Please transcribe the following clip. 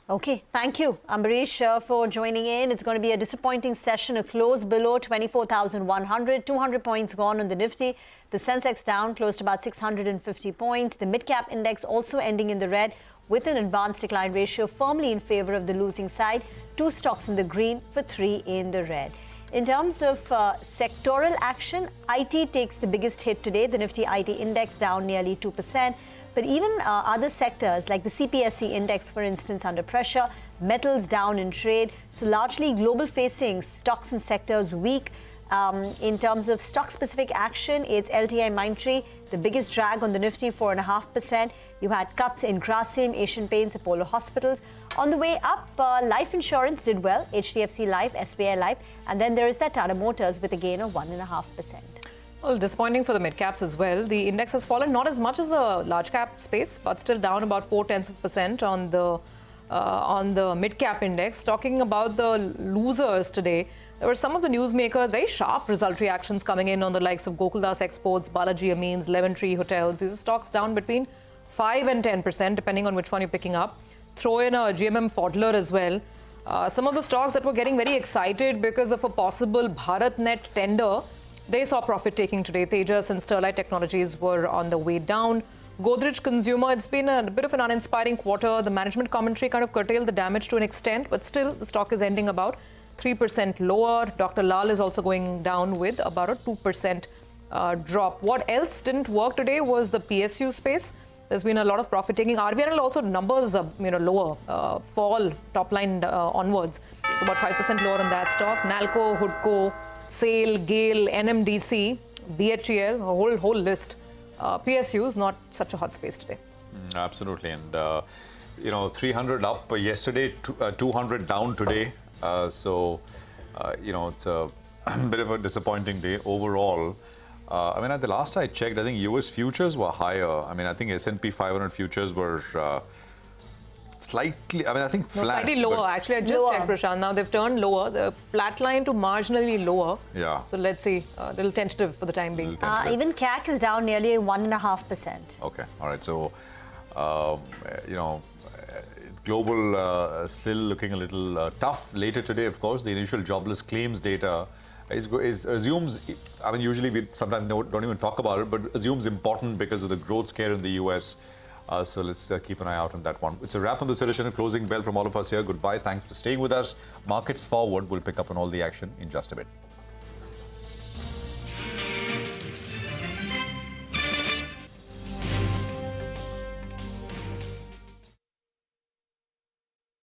Okay, thank you, Ambarish, for joining in. It's going to be a disappointing session, a close below 24,100, 200 points gone on the Nifty. The Sensex down close to about 650 points. The Midcap index also ending in the red with an advanced decline ratio firmly in favor of the losing side. 2 stocks in the green for 3 in the red. In terms of sectoral action, IT takes the biggest hit today. The Nifty IT index down nearly 2%. But even other sectors like the CPSE index, for instance, under pressure, metals down in trade. So largely global facing stocks and sectors weak. In terms of stock specific action, it's LTIMindtree, the biggest drag on the Nifty, 4.5%. You had cuts in Grasim, Asian Paints, Apollo Hospitals. On the way up, life insurance did well, HDFC Life, SBI Life. And then there is that Tata Motors with a gain of 1.5%. Well, disappointing for the mid-caps as well. The index has fallen not as much as the large-cap space, but still down about 0.4% on the mid-cap index. Talking about the losers today, there were some of the newsmakers, very sharp result reactions coming in on the likes of Gokuldas Exports, Balaji Amines, LTIMindtree Hotels. These are stocks down between 5 and 10%, depending on which one you're picking up. Throw in a GMM Pfaudler as well. Some of the stocks that were getting very excited because of a possible BharatNet tender, they saw profit taking today. Tejas and Sterlite Technologies were on the way down. Godrej Consumer, it's been a bit of an uninspiring quarter. The management commentary kind of curtailed the damage to an extent, but still the stock is ending about 3% lower. Dr. Lal is also going down with about a 2% drop. What else didn't work today was the PSU space. There's been a lot of profit taking. RVNL also numbers are lower, fall top line onwards. So about 5% lower on that stock. Nalco, Hoodco, SAIL, GAIL, NMDC, BHEL, a whole list. PSUs, not such a hot space today. Absolutely. And, 300 up yesterday, 200 down today. It's a bit of a disappointing day overall. At the last I checked, I think US futures were higher. I think S&P 500 futures were slightly, I think flat. No, slightly lower. Actually, I just checked, Prashant. Now they've turned lower. The flat line to marginally lower. Yeah. So let's see. A little tentative for the time being. Even CAC is down nearly 1.5%. Okay. All right. So, global still looking a little tough. Later today, of course, the initial jobless claims data assumes, usually we sometimes don't even talk about it, but assumes important because of the growth scare in the US. So let's keep an eye out on that one. It's a wrap on the session. A closing bell from all of us here. Goodbye. Thanks for staying with us. Markets forward. We'll pick up on all the action in just a bit.